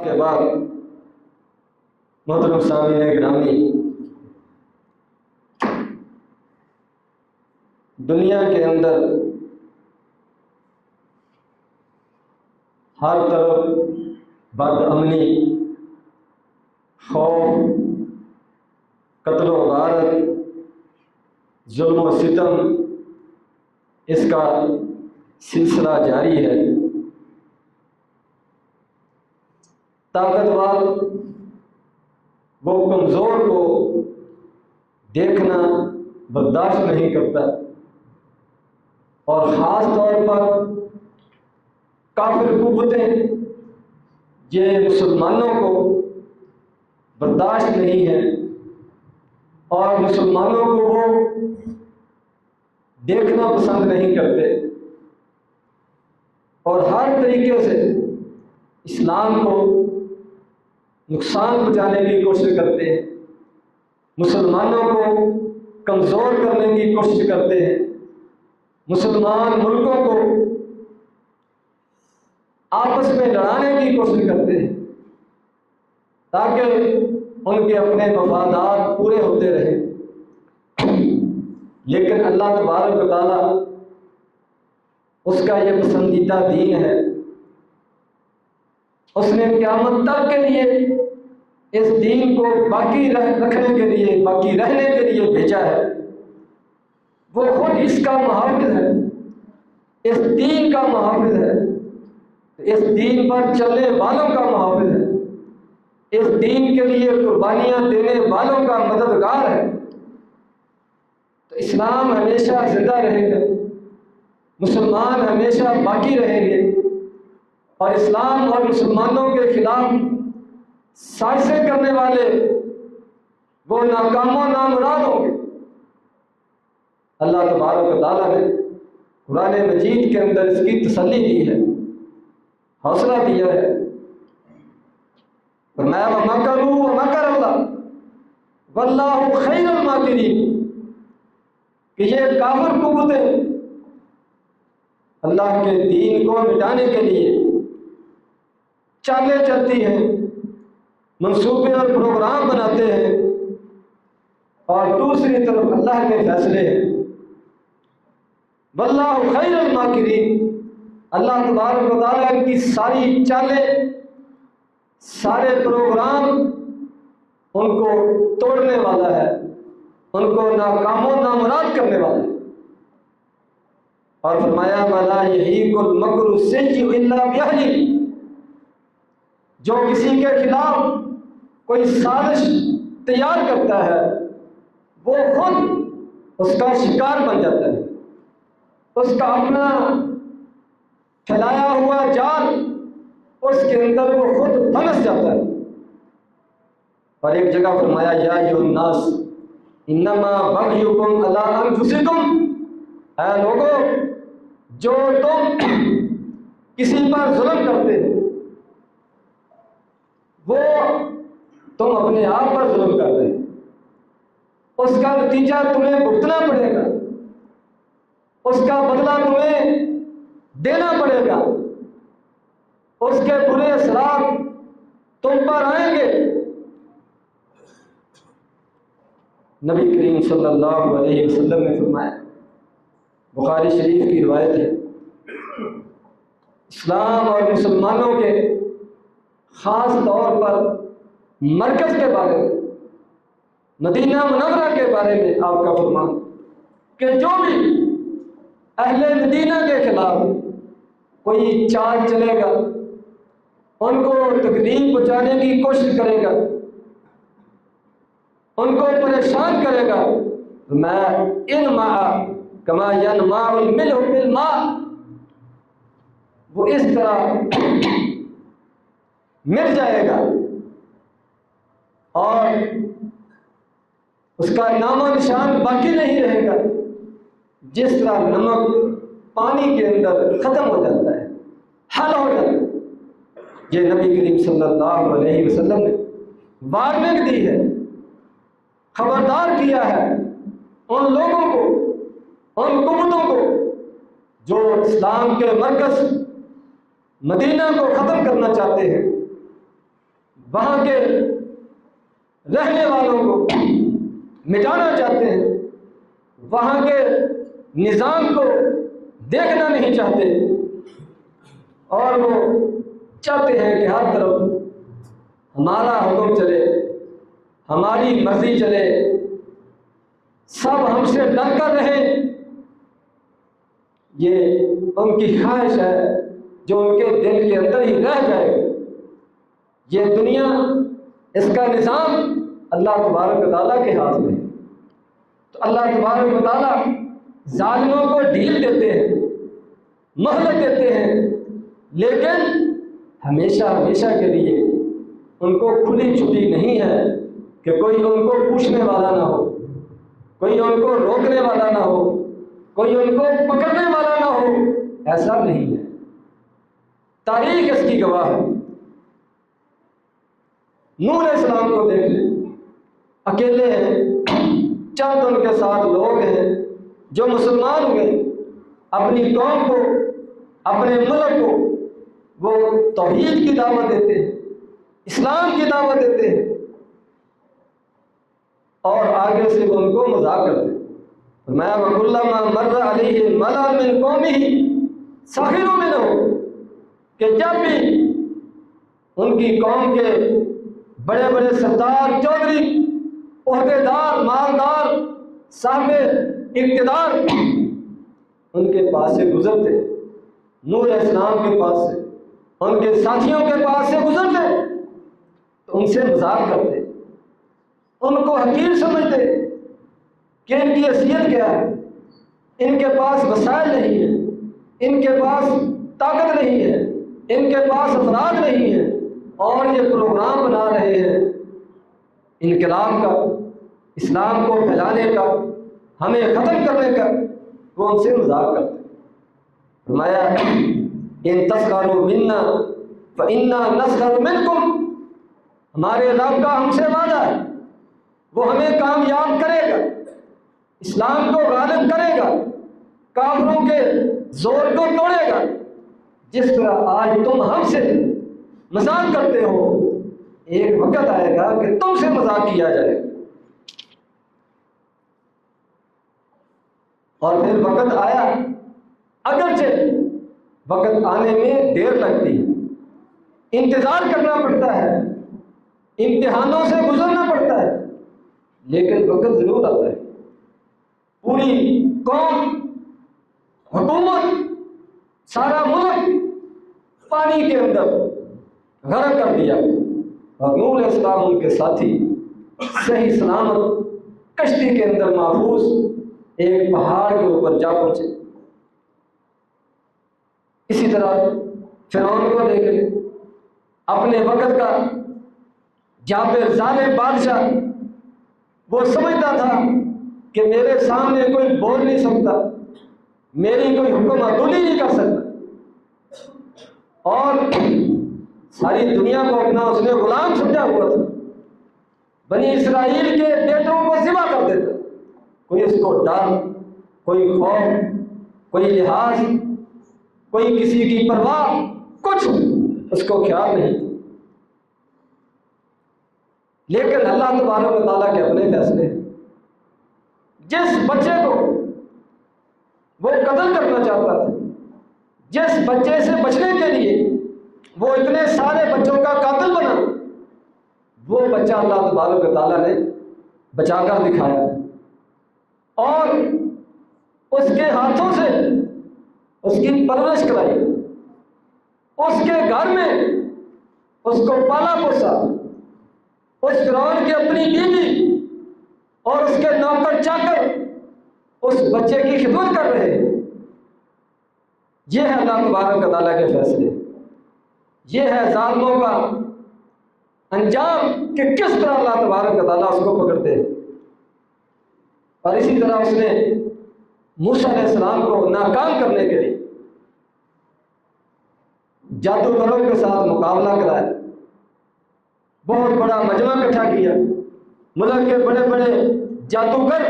کے بعد محترم سامعین گرامی، دنیا کے اندر ہر طرف بد امنی، خوف، قتل و غارت، ظلم و ستم، اس کا سلسلہ جاری ہے۔ طاقتور وہ کمزور کو دیکھنا برداشت نہیں کرتا، اور خاص طور پر کافر قوتیں یہ مسلمانوں کو برداشت نہیں ہے، اور مسلمانوں کو وہ دیکھنا پسند نہیں کرتے، اور ہر طریقے سے اسلام کو نقصان پہنچانے کی کوشش کرتے ہیں، مسلمانوں کو کمزور کرنے کی کوشش کرتے ہیں، مسلمان ملکوں کو آپس میں لڑانے کی کوشش کرتے ہیں تاکہ ان کے اپنے مفادات پورے ہوتے رہیں۔ لیکن اللہ تبارک و تعالیٰ اس کا یہ پسندیدہ دین ہے، اس نے قیامت تک کے لیے اس دین کو باقی رکھنے کے لیے، باقی رہنے کے لیے بھیجا ہے۔ وہ خود اس کا محافظ ہے، اس دین کا محافظ ہے، اس دین پر چلنے والوں کا محافظ ہے، اس دین کے لیے قربانیاں دینے والوں کا مددگار ہے۔ تو اسلام ہمیشہ زندہ رہے گا، مسلمان ہمیشہ باقی رہیں گے، اور اسلام اور مسلمانوں کے خلاف سازشیں کرنے والے وہ ناکام و نامراد ہوں گے۔ اللہ تبارک و تعالیٰ نے قرآن مجید کے اندر اس کی تسلی دی ہے، حوصلہ دیا ہے۔ فرمایا وَمَكَرُوا وَمَكَرَ اللَّهُ وَاللَّهُ خَيْرُ الْمَاكِرِينَ، کہ یہ کافر قوتیں اللہ کے دین کو مٹانے کے لیے چالیں چلتی ہیں، منصوبے اور پروگرام بناتے ہیں، اور دوسری طرف اللہ کے فیصلے ہیں۔ واللہ خیر الماکرین، اللہ تبارک و تعالیٰ ان کی ساری چالیں، سارے پروگرام ان کو توڑنے والا ہے، ان کو ناکام و نامراد کرنے والا ہے۔ اور فرمایا وَلَا يَحِيقُ الْمَكْرُ السَّيِّئُ إِلَّا بِأَهْلِهِ، جو کسی کے خلاف کوئی سازش تیار کرتا ہے وہ خود اس کا شکار بن جاتا ہے، اس کا اپنا پھیلایا ہوا جال اس کے اندر وہ خود پھنس جاتا ہے۔ اور ایک جگہ فرمایا یا ایھا الناس انما بغیکم علی انفسکم، اے لوگو جو تم کسی پر ظلم کرتے ہو وہ تم اپنے آپ پر ظلم کر رہے ہو، اس کا نتیجہ تمہیں بھگتنا پڑے گا، اس کا بدلہ تمہیں دینا پڑے گا، اس کے برے اثرات تم پر آئیں گے۔ نبی کریم صلی اللہ علیہ وسلم نے فرمایا، بخاری شریف کی روایت ہے، اسلام اور مسلمانوں کے خاص طور پر مرکز کے بارے میں، مدینہ منورہ کے بارے میں آپ کا فرمان کہ جو بھی اہل مدینہ کے خلاف کوئی چال چلے گا، ان کو تکلیف پہنچانے کی کوشش کرے گا، ان کو پریشان کرے گا، میں انما کما ینما الملح بالماء، وہ اس طرح مل جائے گا اور اس کا نام و نشان باقی نہیں رہے گا، جس طرح نمک پانی کے اندر ختم ہو جاتا ہے، حل ہو جاتا ہے۔ یہ نبی کریم صلی اللہ علیہ وسلم نے وارننگ دی ہے، خبردار کیا ہے ان لوگوں کو، ان قوتوں کو جو اسلام کے مرکز مدینہ کو ختم کرنا چاہتے ہیں، وہاں کے رہنے والوں کو مٹانا چاہتے ہیں، وہاں کے نظام کو دیکھنا نہیں چاہتے، اور وہ چاہتے ہیں کہ ہر طرف ہمارا حکم چلے، ہماری مرضی چلے، سب ہم سے ڈر کر رہیں۔ یہ ان کی خواہش ہے جو ان کے دل کے اندر ہی رہ جائے گی۔ یہ دنیا، اس کا نظام اللہ تبارک و تعالیٰ کے ہاتھ میں ہے۔ تو اللہ تبارک و تعالیٰ ظالموں کو ڈھیل دیتے ہیں، مہلت دیتے ہیں، لیکن ہمیشہ ہمیشہ کے لیے ان کو کھلی چھٹی نہیں ہے کہ کوئی ان کو پوچھنے والا نہ ہو، کوئی ان کو روکنے والا نہ ہو، کوئی ان کو پکڑنے والا نہ ہو۔ ایسا نہیں ہے، تاریخ اس کی گواہ ہے۔ نوح علیہ السلام کو دیکھ لیں، اکیلے ہیں، چند ان کے ساتھ لوگ ہیں جو مسلمان ہوئے، اپنی قوم کو، اپنے ملک کو وہ توحید کی دعوت دیتے ہیں، اسلام کی دعوت دیتے ہیں، اور آگے سے وہ ان کو مذاق کرتے ہیں۔ میں وَكُلَّمَا مَرَّ عَلَيْهِ مَلَأٌ مِّن قَوْمِهِ سَخِرُوا مِنْهُ، کہ جب بھی ان کی قوم کے بڑے بڑے سردار، چودھری، عہدیدار، مالدار، صاحب اقتدار ان کے پاس سے گزرتے، نوح علیہ السلام کے پاس سے، ان کے ساتھیوں کے پاس سے گزرتے تو ان سے مذاق کرتے، ان کو حقیر سمجھتے کہ ان کی حیثیت کیا ہے، ان کے پاس وسائل نہیں ہے، ان کے پاس طاقت نہیں ہے، ان کے پاس افراد نہیں ہے، اور یہ پروگرام بنا رہے ہیں انقلاب کا، اسلام کو پھیلانے کا، ہمیں ختم کرنے کا۔ وہ ان سے مذاق کرتے۔ فرمایا ان تسخروا منا فإنا نسخر منکم، ہمارے رب کا ہم سے وعدہ ہے، وہ ہمیں کامیاب کرے گا، اسلام کو غالب کرے گا، کافروں کے زور کو توڑے گا۔ جس طرح آج تم ہم سے مذاق کرتے ہو، ایک وقت آئے گا کہ تم سے مذاق کیا جائے گا۔ اور پھر وقت آیا، اگرچہ وقت آنے میں دیر لگتی ہے، انتظار کرنا پڑتا ہے، امتحانوں سے گزرنا پڑتا ہے، لیکن وقت ضرور آتا ہے۔ پوری قوم، حکومت، سارا ملک پانی کے اندر غرق کر دیا، اور نوح علیہ السلام ان کے ساتھی صحیح سلامت کشتی کے اندر محفوظ ایک پہاڑ کے اوپر جا پہنچے۔ اسی طرح فرعون کو دیکھ لیں، اپنے وقت کا جابر ظالم بادشاہ، وہ سمجھتا تھا کہ میرے سامنے کوئی بول نہیں سکتا، میری کوئی حکم عدولی نہیں کر سکتا، اور ساری دنیا کو اپنا اس نے غلام سمجھا ہوا تھا، بنی اسرائیل کے بیٹوں کو ذبح کر دیتا، کوئی اس کو ڈر، کوئی خوف، کوئی لحاظ، کوئی کسی کی پرواہ، کچھ اس کو خیال نہیں۔ لیکن اللہ تبارک و تعالیٰ کے اپنے فیصلے ہیں۔ جس بچے کو وہ قتل کرنا چاہتا تھا، جس بچے سے بچنے کے لیے وہ اتنے سارے بچوں کا قاتل بنا، وہ بچہ اللہ تبارک و تعالیٰ نے بچا کر دکھایا، اور اس کے ہاتھوں سے اس کی پرورش کرائی، اس کے گھر میں اس کو پالا پوسا، اس فرعون کی اپنی بیوی اور اس کے نوکر چاکر اس بچے کی خدمت کر رہے ہیں۔ یہ ہے اللہ تبارک و تعالیٰ کے فیصلے، یہ ہے ظالموں کا انجام کہ کس طرح اللہ تبارک و تعالیٰ اس کو پکڑتے ہیں۔ اور اسی طرح اس نے موسیٰ علیہ السلام کو ناکام کرنے کے لیے جادوگروں کے ساتھ مقابلہ کرایا، بہت بڑا مجمع اکٹھا کیا، ملک کے بڑے بڑے جادوگر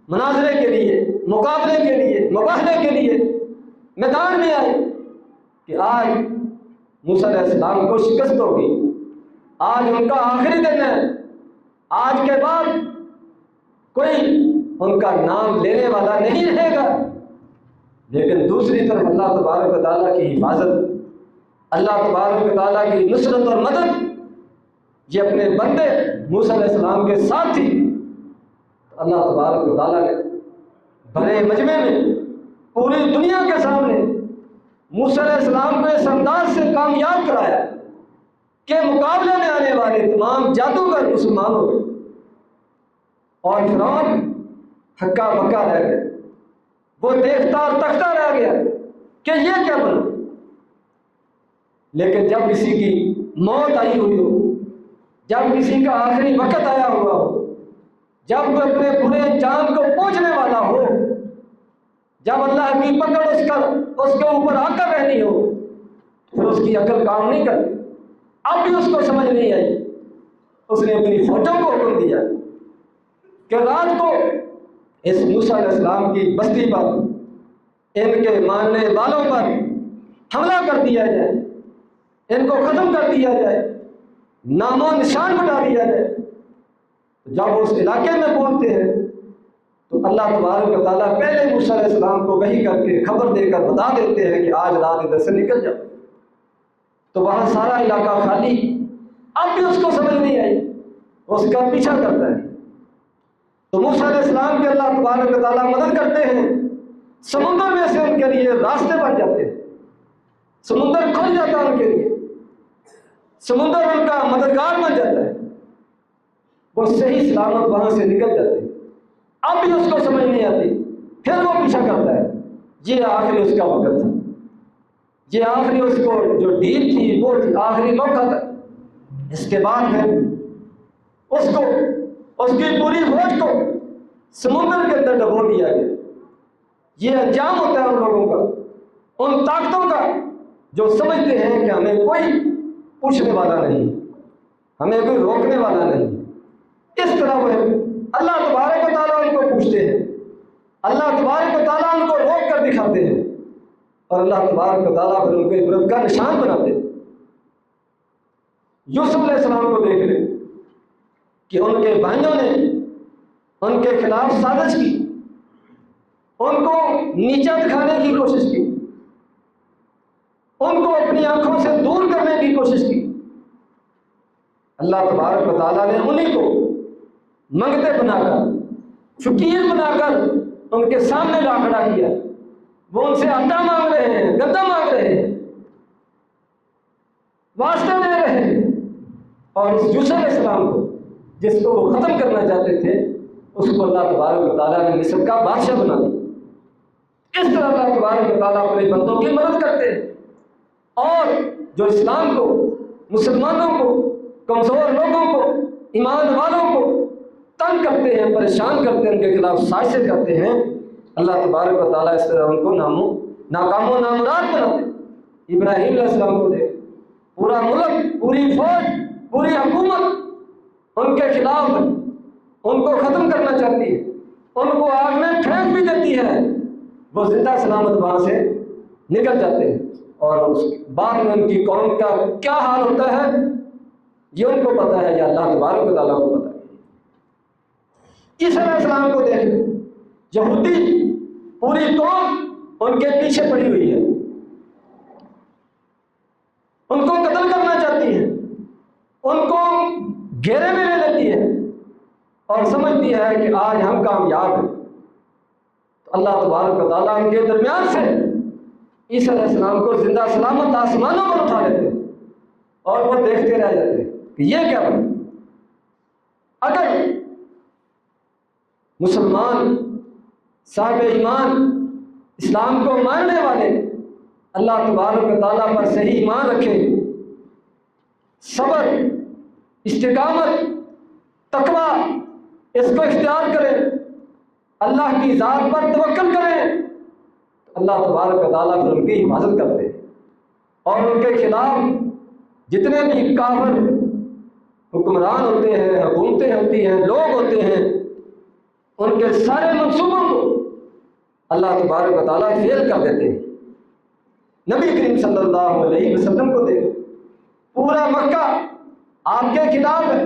مناظرے کے لیے، مقابلے کے لیے، مباہلے کے لیے میدان میں آئے کہ آج موسیٰ علیہ السلام کو شکست ہوگی، آج ان کا آخری دن ہے، آج کے بعد کوئی ان کا نام لینے والا نہیں رہے گا۔ لیکن دوسری طرف اللہ تبارک و تعالیٰ کی حفاظت، اللہ تبارک و تعالیٰ کی نصرت اور مدد یہ اپنے بندے موسیٰ علیہ السلام کے ساتھ تھی۔ اللہ تبارک و تعالیٰ نے بڑے مجمع میں پوری دنیا کے سامنے موسیٰ علیہ السلام کو اس انداز سے کامیاب کرایا کہ مقابلے میں آنے والے تمام جادوگر مسلمان ہو گئے اور فرعون ہکا بکا رہ گیا، وہ دیکھتا اور تکتا رہ گیا کہ یہ کیا بنا۔ لیکن جب کسی کی موت آئی ہوئی ہو، جب کسی کا آخری وقت آیا ہوا ہو، جب وہ اپنے برے انجام کو پہنچنے والا ہو، جب اللہ کی پکڑ اس کے اوپر آ کر رہنی ہو، پھر اس کی عقل کام نہیں کرتی۔ اب بھی اس کو سمجھ نہیں آئی، اس نے اپنی فوجوں کو حکم دیا کہ رات کو اس موسیٰ علیہ السلام کی بستی پر، ان کے ماننے والوں پر حملہ کر دیا جائے، ان کو ختم کر دیا جائے، نام و نشان بتا دیا جائے۔ جب اس علاقے میں پہنچتے ہیں تو اللہ تبارک و تعالیٰ پہلے موسیٰ علیہ السلام کو وحی کر کے خبر دے کر بتا دیتے ہیں کہ آج رات ادھر سے نکل جاؤ۔ تو وہاں سارا علاقہ خالی، اب بھی اس کو سمجھ نہیں آئی، اس کا پیچھا کرتا ہے۔ تو موسیٰ علیہ السلام کے اللہ تبارک و تعالیٰ مدد کرتے ہیں، سمندر میں سے ان کے لیے راستے بن جاتے ہیں، سمندر کھل جاتا ہے ان کے لیے، سمندر ان کا مددگار بن جاتا ہے، وہ صحیح سلامت وہاں سے نکل جاتے ہیں۔ اب بھی اس کو سمجھ نہیں آتی، پھر وہ پیچھا کرتا ہے۔ یہ آخری اس کا وقت تھا، یہ آخری اس کو جو ڈیل تھی وہ آخری موقع تھا۔ اس کے بعد پھر اس کی پوری فوج کو سمندر کے اندر ڈبو دیا گیا۔ یہ انجام ہوتا ہے ان لوگوں کا، ان طاقتوں کا جو سمجھتے ہیں کہ ہمیں کوئی پوچھنے والا نہیں، ہمیں کوئی روکنے والا نہیں۔ اس طرح وہ اللہ تبارک و تعالیٰ ان کو پوچھتے ہیں، اللہ تبارک و تعالیٰ ان کو روک کر دکھاتے ہیں، اور اللہ تبارک و تعالیٰ پھر ان کو عبرت کا نشان بناتے ہیں۔ یوسف علیہ السلام کو دیکھ لیں کہ ان کے بھائیوں نے ان کے خلاف سازش کی، ان کو نیچا دکھانے کی کوشش کی، ان کو اپنی آنکھوں سے دور کرنے کی کوشش کی۔ اللہ تبارک و تعالیٰ نے انہیں کو منگتے بنا کر، فقیر بنا کر ان کے سامنے لا کھڑا کیا۔ وہ ان سے آٹا مانگ رہے ہیں، گدا مانگ رہے ہیں، واسطے دے رہے ہیں، اور اس یوسف علیہ السلام کو جس کو وہ ختم کرنا چاہتے تھے، اس کو اللہ تبارک و تعالیٰ نے مصر کا بادشاہ بنا دیا۔ اس طرح اللہ تبارک و تعالیٰ اپنے بندوں کی مدد کرتے ہیں، اور جو اسلام کو، مسلمانوں کو، کمزور لوگوں کو، ایمان والوں کو تنگ کرتے ہیں، پریشان کرتے ہیں، ان کے خلاف سازشیں کرتے ہیں، اللہ تبارک و تعالیٰ اس طرح ان کو ناکام و نامراد بناتے ہیں۔ ابراہیم علیہ السلام کو دیکھ، پورا ملک، پوری فوج، پوری حکومت ان کے خلاف ان کو ختم کرنا چاہتی ہے، ان کو آگ میں پھینک بھی دیتی ہے، وہ زندہ سلامت وہاں سے نکل جاتے ہیں، اور اس بعد میں ان کی قوم کا کیا حال ہوتا ہے یہ ان کو پتا ہے، یا اللہ تبارک و تعالیٰ کو پتا ہے۔ عیسیٰ علیہ السلام کو دیکھ، یہودی پوری قوم ان کے پیچھے پڑی ہوئی ہے، ان کو قتل کرنا چاہتی ہے، ان کو گھیرے میں لے لیتی ہے، اور سمجھتی ہے کہ آج ہم کامیاب ہیں۔ تو اللہ تبارک و تعالیٰ ان کے درمیان سے عیسیٰ علیہ السلام کو زندہ سلامت آسمانوں پر اٹھا لیتے ہیں، اور وہ دیکھتے رہ جاتے ہیں کہ یہ کیا بنا۔ اگر مسلمان صاحب ایمان اسلام کو ماننے والے اللہ تبارک و تعالیٰ پر صحیح ایمان رکھے، صبر، استقامت، تقویٰ اس کو اختیار کریں، اللہ کی ذات پر توکل کریں، اللہ تبارک و تعالیٰ پھر ان کی حفاظت کرتے ہیں، اور ان کے خلاف جتنے بھی کافر حکمران ہوتے ہیں، حکومتیں ہوتی ہیں، لوگ ہوتے ہیں، ان کے سارے منصوبوں کو اللہ تبارک و تعالیٰ فیل کر دیتے ہیں۔ نبی کریم صلی اللہ علیہ وسلم کو دیکھو، پورا مکہ آپ کے خلاف ہے،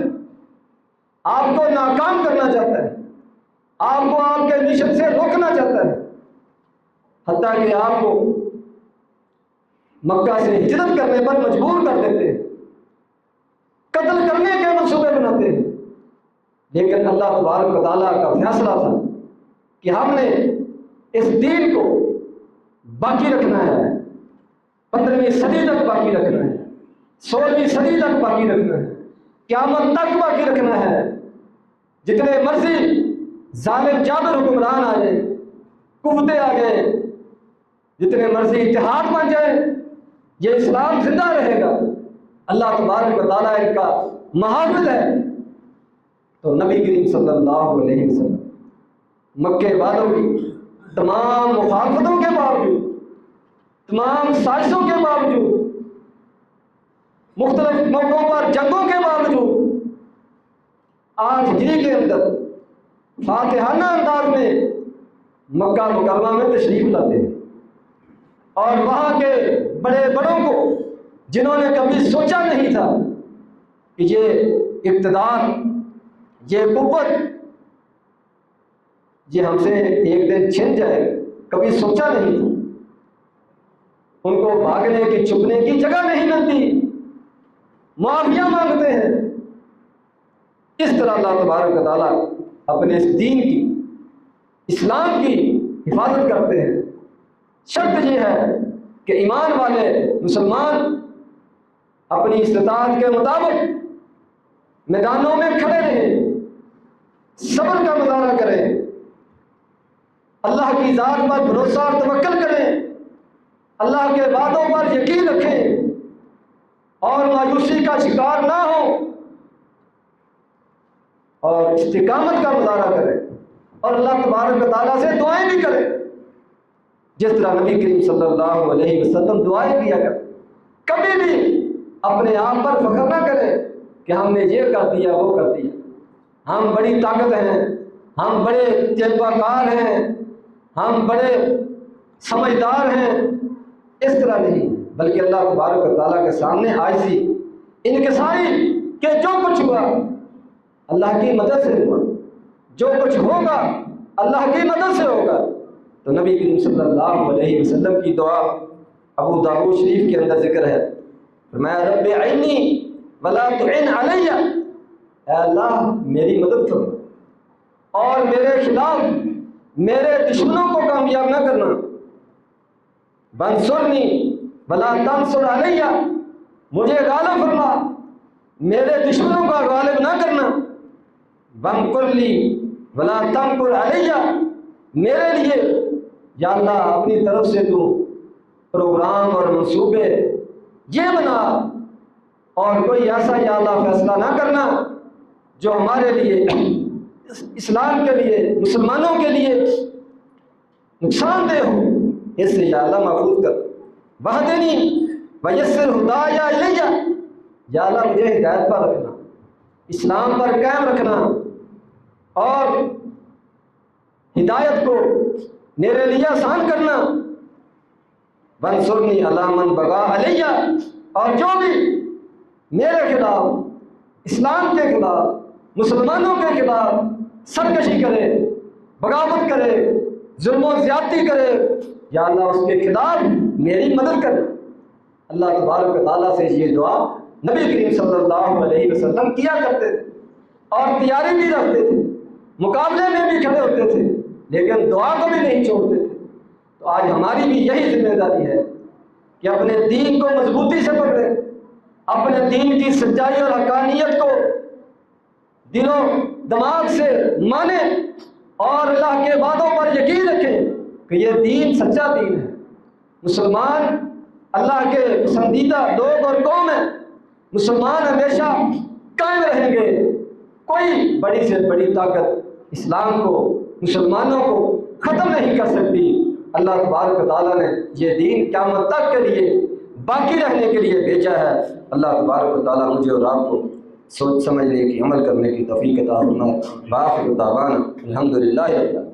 آپ کو ناکام کرنا چاہتا ہے، آپ کو آپ کے مشن سے روکنا چاہتا ہے، حتیٰ کہ آپ کو مکہ سے ہجرت کرنے پر مجبور کر دیتے ہیں، قتل کرنے کے منصوبے بناتے ہیں۔ لیکن اللہ تبارک و تعالیٰ کا فیصلہ تھا کہ ہم نے اس دین کو باقی رکھنا ہے، 15ویں صدی تک باقی رکھنا ہے، 16ویں صدی تک باقی رکھنا ہے، قیامت تک باقی رکھنا ہے۔ جتنے مرضی ظالم جابر حکمران آ جائیں، قوتیں آ جائیں، جتنے مرضی اتحاد بن جائیں، یہ اسلام زندہ رہے گا۔ اللہ تبارک و تعالیٰ ان کا محافظ ہے۔ تو نبی کریم صلی اللہ علیہ وسلم مکے والوں کی تمام مخالفتوں کے باوجود، تمام سازشوں کے باوجود، مختلف موقعوں پر جنگوں کے باوجود 8 ہجری کے اندر فاتحانہ انداز میں مکہ مکرمہ میں تشریف لاتے ہیں، اور وہاں کے بڑے بڑوں کو، جنہوں نے کبھی سوچا نہیں تھا کہ یہ اقتدار، یہ قوت، یہ ہم سے ایک دن چھن جائے، کبھی سوچا نہیں تھا، ان کو بھاگنے کی چھپنے کی جگہ نہیں ملتی، معافیاں مانگتے ہیں۔ اس طرح اللہ تبارک و تعالیٰ اپنے اس دین کی، اسلام کی حفاظت کرتے ہیں۔ شرط یہ ہے کہ ایمان والے مسلمان اپنی استطاعت کے مطابق میدانوں میں کھڑے رہیں، صبر کا مظاہرہ کریں، اللہ کی ذات پر بھروسہ اور توکل کریں، اللہ کے وعدوں پر یقین رکھیں اور مایوسی کا شکار نہ ہوں، اور استقامت کا مظاہرہ کریں، اور اللہ تبارک و تعالیٰ سے دعائیں بھی کریں، جس طرح نبی کریم صلی اللہ علیہ وسلم دعائیں کیا کریں۔ کبھی بھی اپنے آپ پر فخر نہ کریں کہ ہم نے یہ کر دیا، وہ کر دیا، ہم بڑی طاقت ہیں، ہم بڑے تجربہ کار ہیں، ہم بڑے سمجھدار ہیں۔ اس طرح نہیں، بلکہ اللہ تبارک و تعالیٰ کے سامنے عاجزی، انکساری کہ جو کچھ ہوا اللہ کی مدد سے ہوا، جو کچھ ہوگا اللہ کی مدد سے ہوگا۔ تو نبی کریم صلی اللہ علیہ وسلم کی دعا ابو داؤد شریف کے اندر ذکر ہے، فرمایا رب اعنی ولا تعن علی، اے اللہ میری مدد کرو اور میرے خلاف میرے دشمنوں کو کامیاب نہ کرنا، بنصرنی ولا تنصر علی، مجھے غالب فرما، میرے دشمنوں کا غالب نہ کرنا، وامکر لی ولا تمکر علی، میرے لیے یا اللہ اپنی طرف سے تو پروگرام اور منصوبے یہ بنا، اور کوئی ایسا یا اللہ فیصلہ نہ کرنا جو ہمارے لیے، اسلام کے لیے، مسلمانوں کے لیے نقصان دہ ہو، اس سے یا اللہ محفوظ کر۔ وحدنی ویسر ہدایا الیہ، یا اللہ مجھے ہدایت پر رکھنا، اسلام پر قائم رکھنا، اور ہدایت کو میرے لیے آسان کرنا۔ وانصرنی علی من بغی علیہ، اور جو بھی میرے خلاف، اسلام کے خلاف، مسلمانوں کے خلاف سرکشی کرے، بغاوت کرے، ظلم و زیادتی کرے، یا اللہ اس کے خلاف میری مدد کرے۔ اللہ تبارک و تعالیٰ سے یہ دعا نبی کریم صلی اللہ علیہ وسلم کیا کرتے تھے، اور تیاری بھی رکھتے تھے، مقابلے میں بھی کھڑے ہوتے تھے، لیکن دعا کو بھی نہیں چھوڑتے تھے۔ تو آج ہماری بھی یہی ذمہ داری ہے کہ اپنے دین کو مضبوطی سے پکڑیں، اپنے دین کی سچائی اور حقانیت کو دل و دماغ سے مانیں، اور اللہ کے وعدوں پر یقین رکھیں کہ یہ دین سچا دین ہے۔ مسلمان اللہ کے پسندیدہ لوگ اور قوم ہیں، مسلمان ہمیشہ قائم رہیں گے۔ کوئی بڑی سے بڑی طاقت اسلام کو، مسلمانوں کو ختم نہیں کر سکتی۔ اللہ تبارک و تعالیٰ نے یہ دین قیامت تک کے لیے باقی رہنے کے لیے بھیجا ہے۔ اللہ تبارک و تعالیٰ مجھے اور آپ کو سوچ سمجھنے کی، عمل کرنے کی توفیق عطا فرمائے۔ وآخر دعوانا الحمدللہ رب العالمین۔